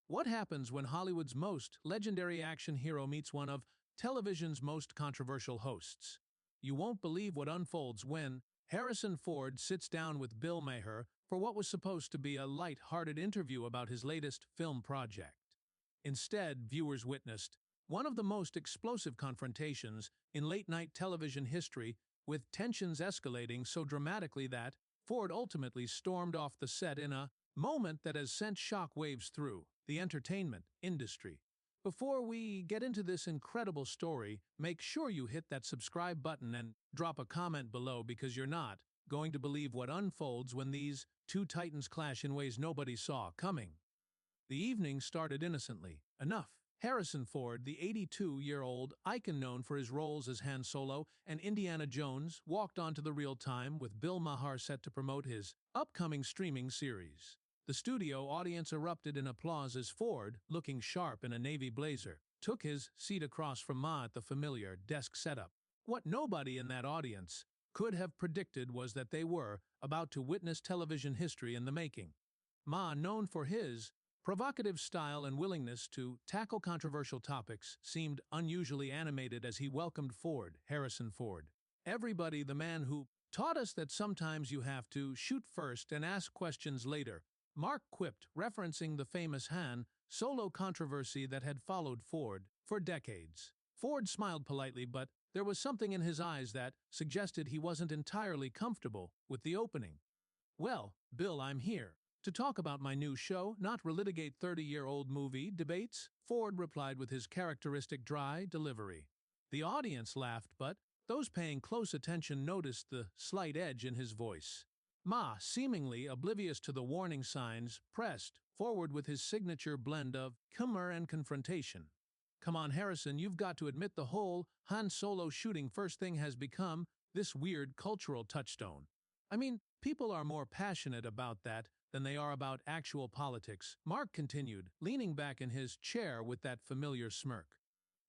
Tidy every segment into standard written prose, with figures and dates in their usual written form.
What happens when Hollywood's most legendary action hero meets one of television's most controversial hosts? You won't believe what unfolds when Harrison Ford sits down with Bill Maher for what was supposed to be a light-hearted interview about his latest film project. Instead, viewers witnessed one of the most explosive confrontations in late-night television history, with tensions escalating so dramatically that Ford ultimately stormed off the set in a moment that has sent shockwaves through the entertainment industry. Before we get into this incredible story, make sure you hit that subscribe button and drop a comment below, because you're not going to believe what unfolds when these two titans clash in ways nobody saw coming. The evening started innocently enough. Harrison Ford, the 82-year-old icon known for his roles as Han Solo and Indiana Jones, walked onto the reel time with Bill Maher set to promote his upcoming streaming series. The studio audience erupted in applause as Ford, looking sharp in a navy blazer, took his seat across from Ma at the familiar desk setup. What nobody in that audience could have predicted was that they were about to witness television history in the making. Ma, known for his provocative style and willingness to tackle controversial topics, seemed unusually animated as he welcomed Harrison Ford. "Everybody, the man who taught us that sometimes you have to shoot first and ask questions later," Mark quipped, referencing the famous Han Solo controversy that had followed Ford for decades. Ford smiled politely, but there was something in his eyes that suggested he wasn't entirely comfortable with the opening. "Well, Bill, I'm here to talk about my new show, not relitigate 30-year-old movie debates," Ford replied with his characteristic dry delivery. The audience laughed, but those paying close attention noticed the slight edge in his voice. Ma, seemingly oblivious to the warning signs, pressed forward with his signature blend of humor and confrontation. "Come on, Harrison, you've got to admit the whole Han Solo shooting first thing has become this weird cultural touchstone. I mean, people are more passionate about that than they are about actual politics," Mark continued, leaning back in his chair with that familiar smirk.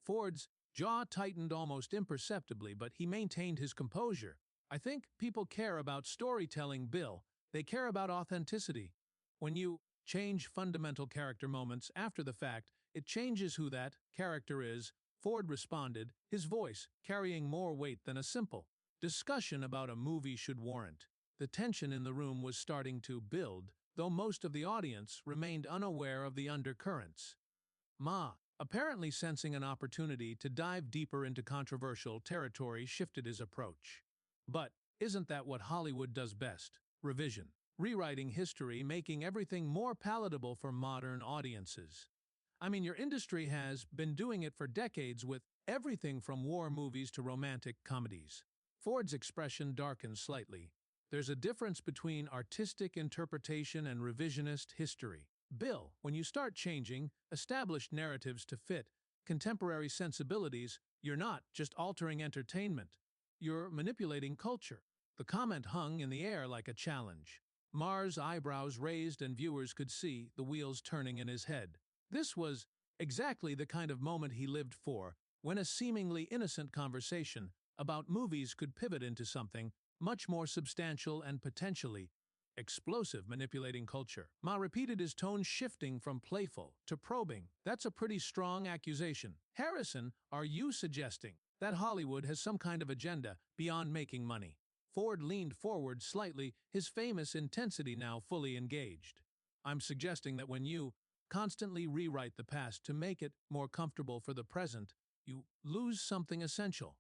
Ford's jaw tightened almost imperceptibly, but he maintained his composure. "I think people care about storytelling, Bill. They care about authenticity. When you change fundamental character moments after the fact, it changes who that character is," Ford responded, his voice carrying more weight than a simple discussion about a movie should warrant. The tension in the room was starting to build, though most of the audience remained unaware of the undercurrents. Ma, apparently sensing an opportunity to dive deeper into controversial territory, shifted his approach. "But isn't that what Hollywood does best? Revision. Rewriting history, making everything more palatable for modern audiences. I mean, your industry has been doing it for decades with everything from war movies to romantic comedies." Ford's expression darkened slightly. "There's a difference between artistic interpretation and revisionist history, Bill. When you start changing established narratives to fit contemporary sensibilities, you're not just altering entertainment. You're manipulating culture." The comment hung in the air like a challenge. Maher's eyebrows raised, and viewers could see the wheels turning in his head. This was exactly the kind of moment he lived for, when a seemingly innocent conversation about movies could pivot into something much more substantial and potentially explosive. "Manipulating culture." Ma repeated, his tone shifting from playful to probing. "That's a pretty strong accusation. Harrison, are you suggesting that Hollywood has some kind of agenda beyond making money?" Ford leaned forward slightly, his famous intensity now fully engaged. "I'm suggesting that when you constantly rewrite the past to make it more comfortable for the present, you lose something essential.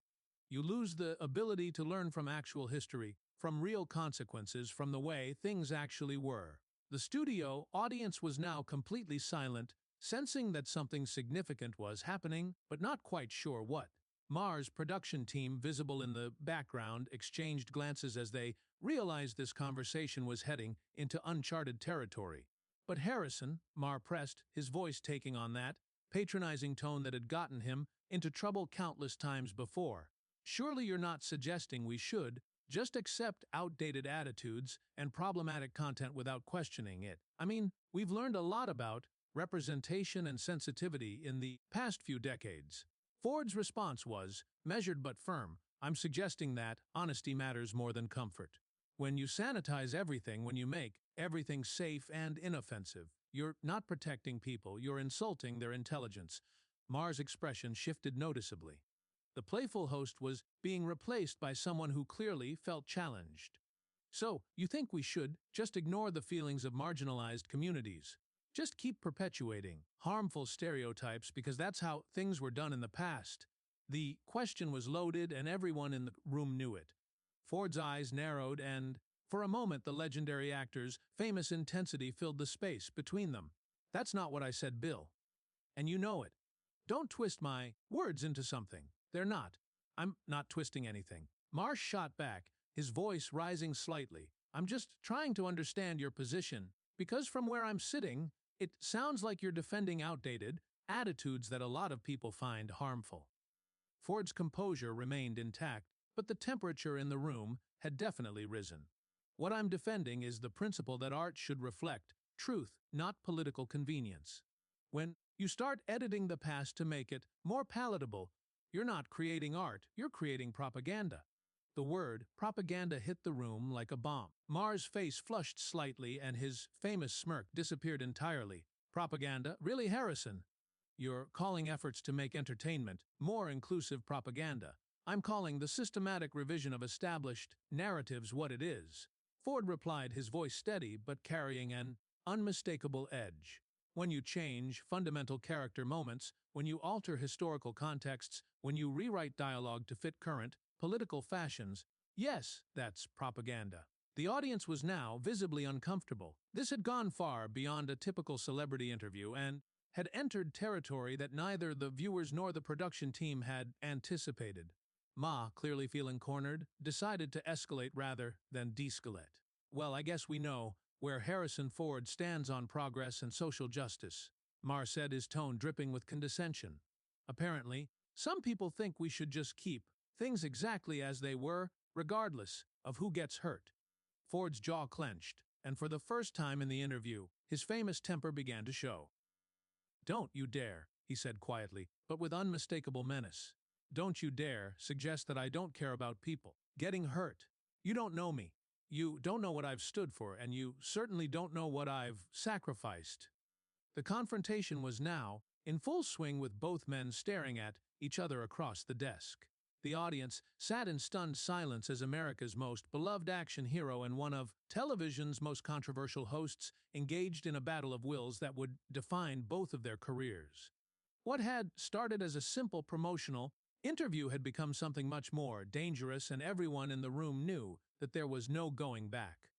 You lose the ability to learn from actual history, from real consequences, from the way things actually were." The studio audience was now completely silent, sensing that something significant was happening, but not quite sure what. Maher's production team, visible in the background, exchanged glances as they realized this conversation was heading into uncharted territory. "But Harrison," Maher pressed, his voice taking on that patronizing tone that had gotten him into trouble countless times before, "surely you're not suggesting we should just accept outdated attitudes and problematic content without questioning it? I mean, we've learned a lot about representation and sensitivity in the past few decades." Ford's response was measured but firm. "I'm suggesting that honesty matters more than comfort. When you sanitize everything, when you make everything safe and inoffensive, You're not protecting people, you're insulting their intelligence." Maher's expression shifted noticeably. The playful host was being replaced by someone who clearly felt challenged. "So, you think we should just ignore the feelings of marginalized communities? Just keep perpetuating harmful stereotypes because that's how things were done in the past?" The question was loaded and everyone in the room knew it. Ford's eyes narrowed and, for a moment, the legendary actor's famous intensity filled the space between them. "That's not what I said, Bill. And you know it. Don't twist my words into something. They're not. I'm not twisting anything." Maher shot back, his voice rising slightly. "I'm just trying to understand your position, because from where I'm sitting, it sounds like you're defending outdated attitudes that a lot of people find harmful." Ford's composure remained intact, but the temperature in the room had definitely risen. "What I'm defending is the principle that art should reflect truth, not political convenience. When you start editing the past to make it more palatable, you're not creating art, you're creating propaganda." The word propaganda hit the room like a bomb. Maher's face flushed slightly and his famous smirk disappeared entirely. "Propaganda? Really, Harrison? You're calling efforts to make entertainment more inclusive propaganda. I'm calling the systematic revision of established narratives what it is." Ford replied, his voice steady but carrying an unmistakable edge. "When you change fundamental character moments, when you alter historical contexts, when you rewrite dialogue to fit current political fashions, yes, that's propaganda." The audience was now visibly uncomfortable. This had gone far beyond a typical celebrity interview and had entered territory that neither the viewers nor the production team had anticipated. Ma, clearly feeling cornered, decided to escalate rather than de-escalate. "Well, I guess we know where Harrison Ford stands on progress and social justice," Maher said, his tone dripping with condescension. "Apparently, some people think we should just keep things exactly as they were, regardless of who gets hurt." Ford's jaw clenched, and for the first time in the interview, his famous temper began to show. "Don't you dare," he said quietly, but with unmistakable menace. "Don't you dare suggest that I don't care about people getting hurt. You don't know me. You don't know what I've stood for, and you certainly don't know what I've sacrificed." The confrontation was now in full swing with both men staring at each other across the desk. The audience sat in stunned silence as America's most beloved action hero and one of television's most controversial hosts engaged in a battle of wills that would define both of their careers. What had started as a simple promotional interview had become something much more dangerous, and everyone in the room knew that there was no going back.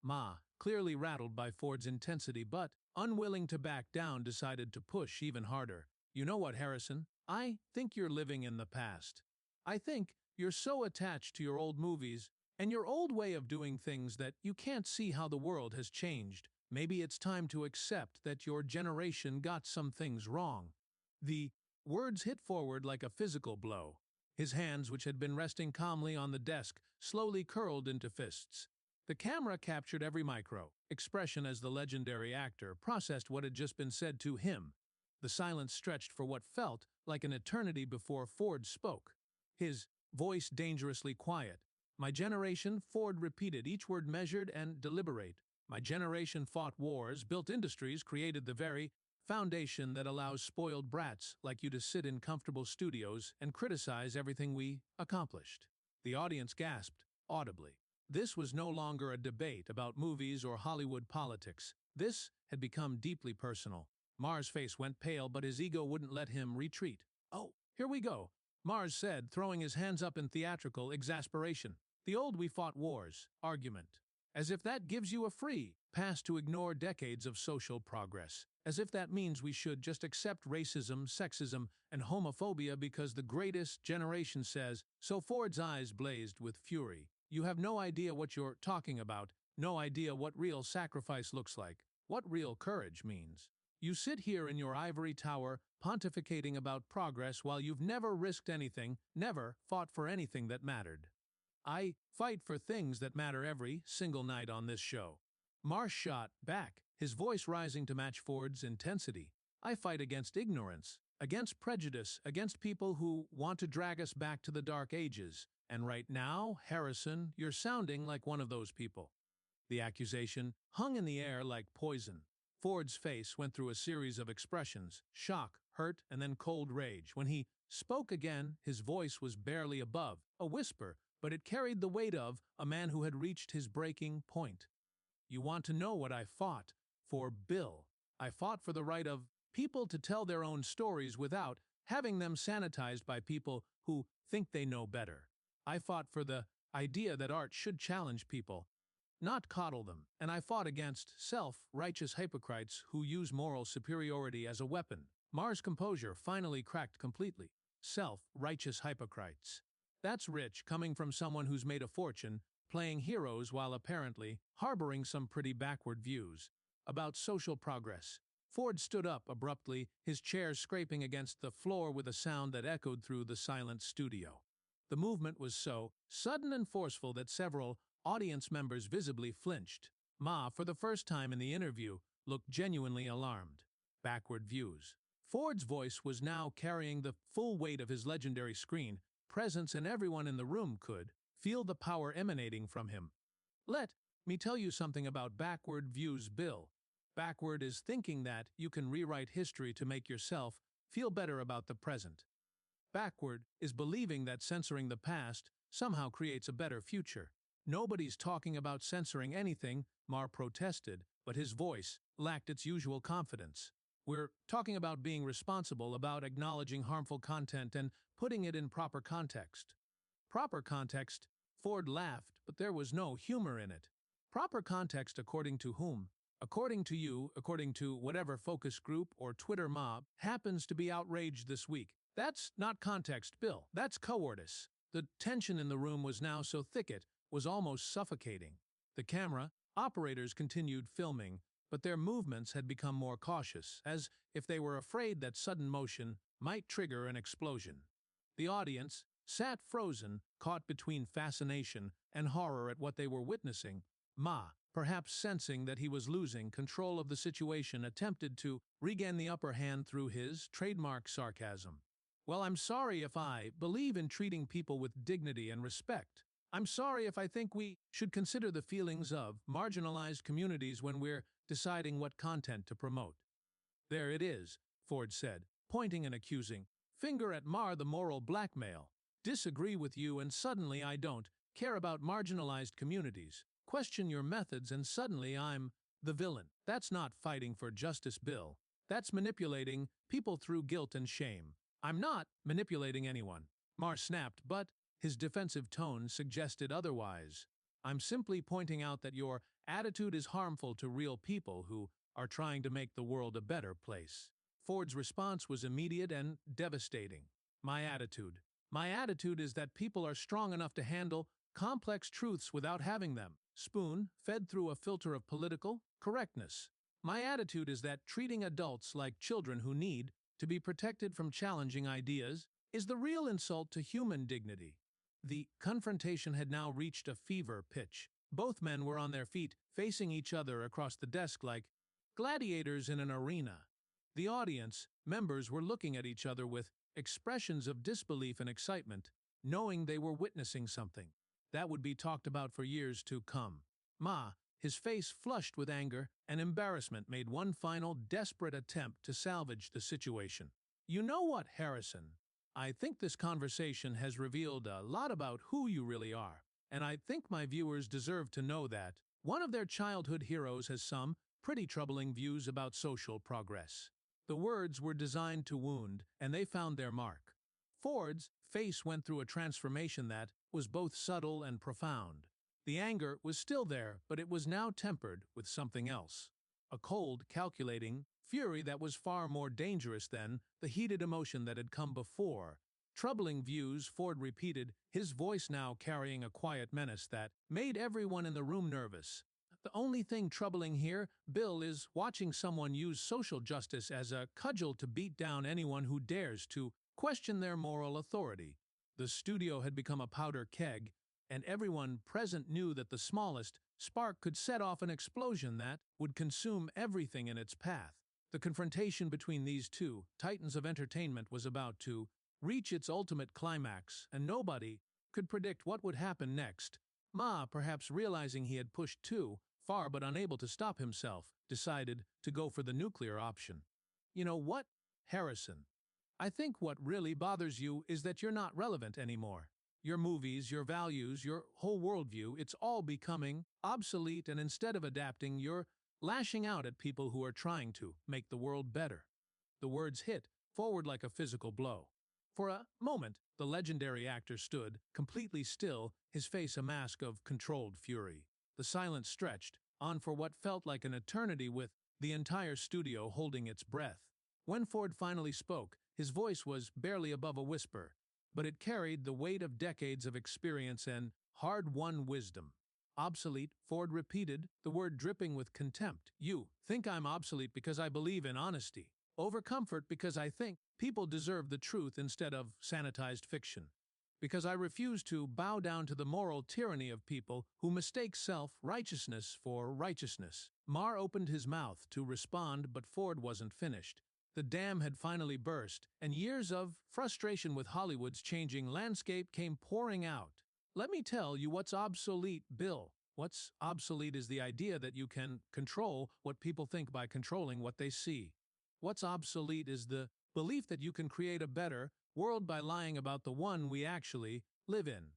Ma, clearly rattled by Ford's intensity but unwilling to back down, decided to push even harder. "You know what, Harrison? I think you're living in the past. I think you're so attached to your old movies and your old way of doing things that you can't see how the world has changed. Maybe it's time to accept that your generation got some things wrong." The words hit forward like a physical blow. His hands, which had been resting calmly on the desk, slowly curled into fists. The camera captured every micro-expression as the legendary actor processed what had just been said to him. The silence stretched for what felt like an eternity before Ford spoke, his voice dangerously quiet. "My generation," Ford repeated, each word measured and deliberate. "My generation fought wars, built industries, created the very foundation that allows spoiled brats like you to sit in comfortable studios and criticize everything we accomplished." The audience gasped audibly. This was no longer a debate about movies or Hollywood politics. This had become deeply personal. Maher's face went pale, but his ego wouldn't let him retreat. "Oh, here we go," Maher said, throwing his hands up in theatrical exasperation. "The old we fought wars argument. As if that gives you a free pass to ignore decades of social progress. As if that means we should just accept racism, sexism, and homophobia because the greatest generation says so." Ford's eyes blazed with fury. "You have no idea what you're talking about, no idea what real sacrifice looks like, what real courage means. You sit here in your ivory tower pontificating about progress while you've never risked anything, never fought for anything that mattered." "I fight for things that matter every single night on this show." Maher shot back, his voice rising to match Ford's intensity. "I fight against ignorance, against prejudice, against people who want to drag us back to the dark ages. And right now, Harrison, you're sounding like one of those people." The accusation hung in the air like poison. Ford's face went through a series of expressions: shock, hurt, and then cold rage. When he spoke again, his voice was barely above a whisper, but it carried the weight of a man who had reached his breaking point. "You want to know what I fought for, Bill? I fought for the right of people to tell their own stories without having them sanitized by people who think they know better. I fought for the idea that art should challenge people, not coddle them, and I fought against self-righteous hypocrites who use moral superiority as a weapon." Maher's composure finally cracked completely. Self-righteous hypocrites. That's rich, coming from someone who's made a fortune playing heroes while apparently harboring some pretty backward views about social progress. Ford stood up abruptly, his chair scraping against the floor with a sound that echoed through the silent studio. The movement was so sudden and forceful that several audience members visibly flinched. Ma, for the first time in the interview, looked genuinely alarmed. Backward views. Ford's voice was now carrying the full weight of his legendary screen presence, and everyone in the room could feel the power emanating from him. "Let me tell you something about backward views, Bill. Backward is thinking that you can rewrite history to make yourself feel better about the present. Backward is believing that censoring the past somehow creates a better future." "Nobody's talking about censoring anything," Maher protested, but his voice lacked its usual confidence. "We're talking about being responsible, about acknowledging harmful content and putting it in proper context." "Proper context?" Ford laughed, but there was no humor in it. "Proper context according to whom? According to you, according to whatever focus group or Twitter mob happens to be outraged this week. That's not context, Bill. That's cowardice." The tension in the room was now so thick it was almost suffocating. The camera operators continued filming, but their movements had become more cautious, as if they were afraid that sudden motion might trigger an explosion. The audience sat frozen, caught between fascination and horror at what they were witnessing. Ma, perhaps sensing that he was losing control of the situation, attempted to regain the upper hand through his trademark sarcasm. "Well, I'm sorry if I believe in treating people with dignity and respect. I'm sorry if I think we should consider the feelings of marginalized communities when we're deciding what content to promote." "There it is," Ford said, pointing an accusing finger at Maher. "The moral blackmail. Disagree with you and suddenly I don't care about marginalized communities. Question your methods and suddenly I'm the villain. That's not fighting for justice, Bill. That's manipulating people through guilt and shame." "I'm not manipulating anyone," Maher snapped, but his defensive tone suggested otherwise. "I'm simply pointing out that your attitude is harmful to real people who are trying to make the world a better place." Ford's response was immediate and devastating. My attitude is that people are strong enough to handle complex truths without having them spoon-fed through a filter of political correctness. My attitude is that treating adults like children who need to be protected from challenging ideas is the real insult to human dignity." The confrontation had now reached a fever pitch. Both men were on their feet, facing each other across the desk like gladiators in an arena. The audience members were looking at each other with expressions of disbelief and excitement, knowing they were witnessing something that would be talked about for years to come. Ma, his face flushed with anger and embarrassment, made one final desperate attempt to salvage the situation. "You know what, Harrison? I think this conversation has revealed a lot about who you really are, and I think my viewers deserve to know that one of their childhood heroes has some pretty troubling views about social progress." The words were designed to wound, and they found their mark. Ford's face went through a transformation that was both subtle and profound. The anger was still there, but it was now tempered with something else. A cold, calculating fury that was far more dangerous than the heated emotion that had come before. "Troubling views," Ford repeated, his voice now carrying a quiet menace that made everyone in the room nervous. "The only thing troubling here, Bill, is watching someone use social justice as a cudgel to beat down anyone who dares to question their moral authority." The studio had become a powder keg, and everyone present knew that the smallest spark could set off an explosion that would consume everything in its path. The confrontation between these two titans of entertainment was about to reach its ultimate climax, and nobody could predict what would happen next. Ma, perhaps realizing he had pushed too far but unable to stop himself, decided to go for the nuclear option. You know what, Harrison? I think what really bothers you is that you're not relevant anymore. Your movies, your values, your whole worldview, it's all becoming obsolete, and instead of adapting, you're lashing out at people who are trying to make the world better. The words hit forward like a physical blow. For a moment, the legendary actor stood, completely still, his face a mask of controlled fury. The silence stretched on for what felt like an eternity, with the entire studio holding its breath. When Ford finally spoke, his voice was barely above a whisper, but it carried the weight of decades of experience and hard-won wisdom. Obsolete, Ford repeated, the word dripping with contempt. You think I'm obsolete because I believe in honesty. Overcomfort because I think people deserve the truth instead of sanitized fiction. Because I refuse to bow down to the moral tyranny of people who mistake self-righteousness for righteousness. Maher opened his mouth to respond, but Ford wasn't finished. The dam had finally burst, and years of frustration with Hollywood's changing landscape came pouring out. Let me tell you what's obsolete, Bill. What's obsolete is the idea that you can control what people think by controlling what they see. What's obsolete is the belief that you can create a better world by lying about the one we actually live in.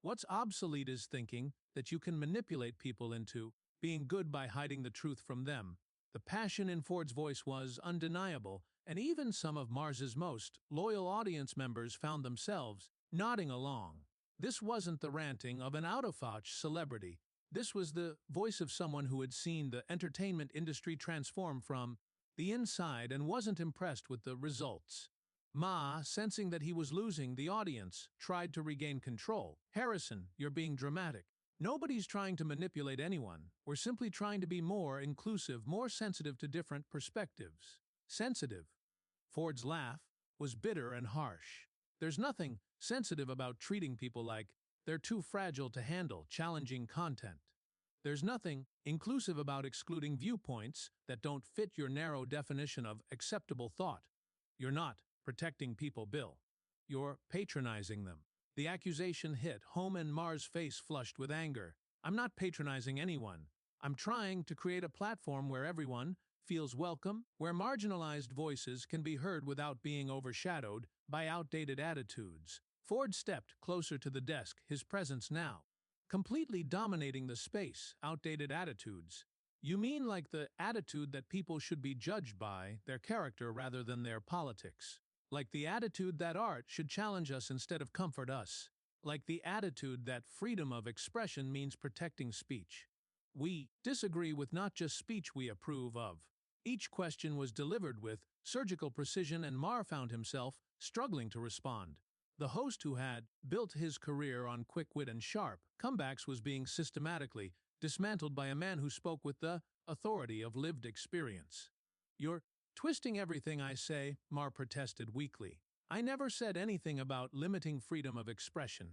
What's obsolete is thinking that you can manipulate people into being good by hiding the truth from them. The passion in Ford's voice was undeniable, and even some of Mars's most loyal audience members found themselves nodding along. This wasn't the ranting of an out-of-touch celebrity. This was the voice of someone who had seen the entertainment industry transform from the inside and wasn't impressed with the results. Ma, sensing that he was losing the audience, tried to regain control. Harrison, you're being dramatic. Nobody's trying to manipulate anyone. We're simply trying to be more inclusive, more sensitive to different perspectives. Sensitive? Ford's laugh was bitter and harsh. There's nothing sensitive about treating people like they're too fragile to handle challenging content. There's nothing inclusive about excluding viewpoints that don't fit your narrow definition of acceptable thought. You're not protecting people, Bill. You're patronizing them. The accusation hit home and Maher's face flushed with anger. I'm not patronizing anyone. I'm trying to create a platform where everyone feels welcome, where marginalized voices can be heard without being overshadowed by outdated attitudes. Ford stepped closer to the desk, his presence now completely dominating the space. Outdated attitudes. You mean like the attitude that people should be judged by their character rather than their politics? Like the attitude that art should challenge us instead of comfort us? Like the attitude that freedom of expression means protecting speech? We disagree with not just speech we approve of. Each question was delivered with surgical precision, and Maher found himself struggling to respond. The host who had built his career on quick wit and sharp comebacks was being systematically dismantled by a man who spoke with the authority of lived experience. You're twisting everything I say, Maher protested weakly. I never said anything about limiting freedom of expression.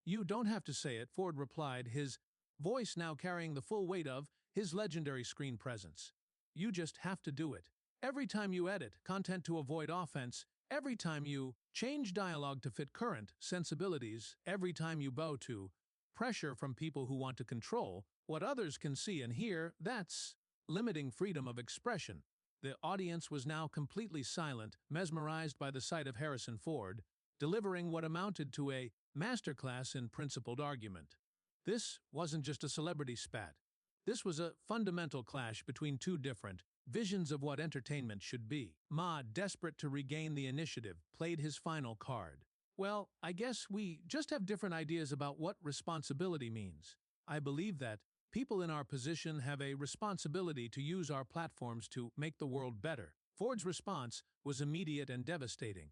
You don't have to say it, Ford replied, his voice now carrying the full weight of his legendary screen presence. You just have to do it. Every time you edit content to avoid offense, every time you change dialogue to fit current sensibilities, every time you bow to pressure from people who want to control what others can see and hear, that's limiting freedom of expression. The audience was now completely silent, mesmerized by the sight of Harrison Ford, delivering what amounted to a masterclass in principled argument. This wasn't just a celebrity spat. This was a fundamental clash between two different visions of what entertainment should be. Ma, desperate to regain the initiative, played his final card. Well, I guess we just have different ideas about what responsibility means. I believe that people in our position have a responsibility to use our platforms to make the world better. Ford's response was immediate and devastating.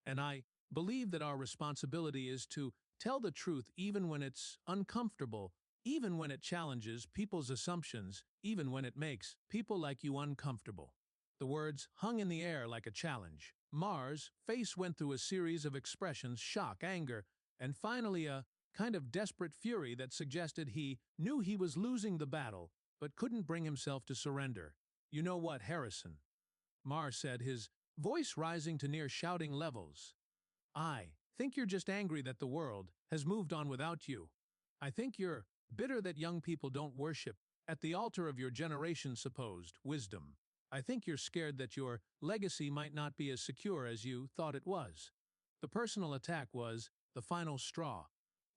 And I believe that our responsibility is to tell the truth even when it's uncomfortable, even when it challenges people's assumptions, even when it makes people like you uncomfortable. The words hung in the air like a challenge. Maher's face went through a series of expressions: shock, anger, and finally a kind of desperate fury that suggested he knew he was losing the battle, but couldn't bring himself to surrender. You know what, Harrison? Maher said, his voice rising to near shouting levels. I think you're just angry that the world has moved on without you. I think you're bitter that young people don't worship at the altar of your generation's supposed wisdom. I think you're scared that your legacy might not be as secure as you thought it was. The personal attack was the final straw.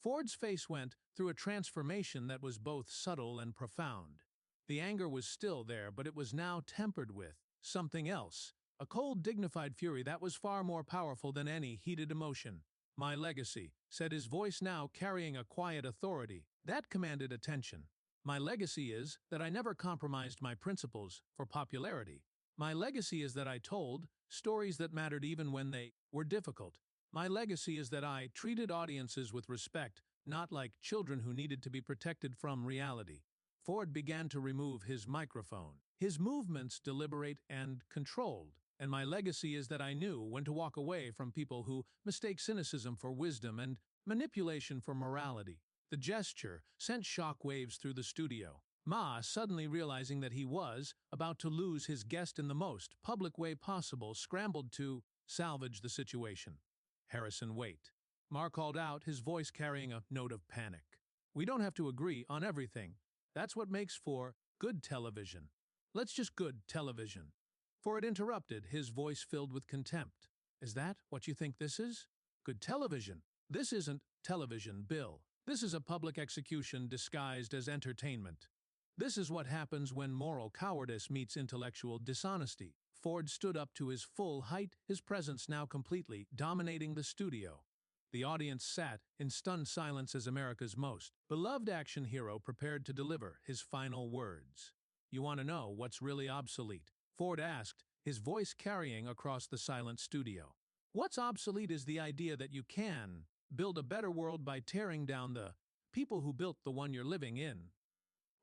Ford's face went through a transformation that was both subtle and profound. The anger was still there, but it was now tempered with something else, a cold, dignified fury that was far more powerful than any heated emotion. "My legacy," said his voice now carrying a quiet authority that commanded attention. "My legacy is that I never compromised my principles for popularity. My legacy is that I told stories that mattered even when they were difficult. My legacy is that I treated audiences with respect, not like children who needed to be protected from reality." Ford began to remove his microphone, his movements deliberate and controlled. "And my legacy is that I knew when to walk away from people who mistake cynicism for wisdom and manipulation for morality." The gesture sent shock waves through the studio. Ma, suddenly realizing that he was about to lose his guest in the most public way possible, scrambled to salvage the situation. "Harrison, wait." Maher called out, his voice carrying a note of panic. "We don't have to agree on everything. That's what makes for good television. Let's just good television." Ford interrupted, his voice filled with contempt. "Is that what you think this is? Good television? This isn't television, Bill. This is a public execution disguised as entertainment. This is what happens when moral cowardice meets intellectual dishonesty." Ford stood up to his full height, his presence now completely dominating the studio. The audience sat in stunned silence as America's most beloved action hero prepared to deliver his final words. "You want to know what's really obsolete?" Ford asked, his voice carrying across the silent studio. "What's obsolete is the idea that you can build a better world by tearing down the people who built the one you're living in.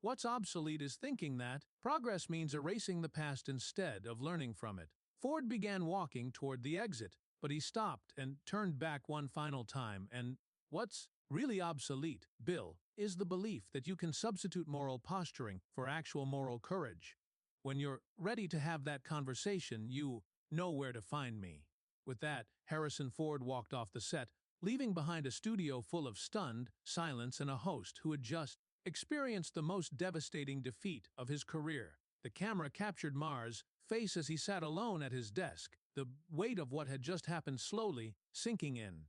What's obsolete is thinking that progress means erasing the past instead of learning from it." Ford began walking toward the exit, but he stopped and turned back one final time. "And what's really obsolete, Bill, is the belief that you can substitute moral posturing for actual moral courage. When you're ready to have that conversation, you know where to find me." With that, Harrison Ford walked off the set, leaving behind a studio full of stunned silence and a host who had just experienced the most devastating defeat of his career. The camera captured Maher's face as he sat alone at his desk, the weight of what had just happened slowly sinking in.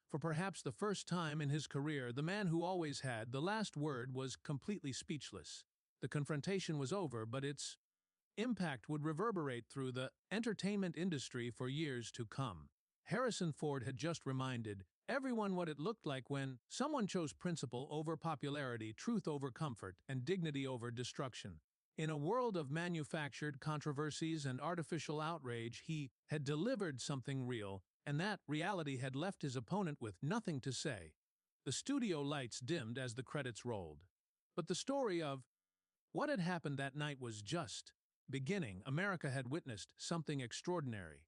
For perhaps the first time in his career, the man who always had the last word was completely speechless. The confrontation was over, but its impact would reverberate through the entertainment industry for years to come. Harrison Ford had just reminded everyone what it looked like when someone chose principle over popularity, truth over comfort, and dignity over destruction. In a world of manufactured controversies and artificial outrage, he had delivered something real, and that reality had left his opponent with nothing to say. The studio lights dimmed as the credits rolled. But the story of what had happened that night was just beginning. America had witnessed something extraordinary.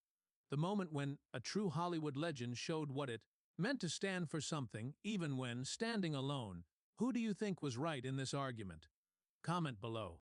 The moment when a true Hollywood legend showed what it meant to stand for something, even when standing alone. Who do you think was right in this argument? Comment below.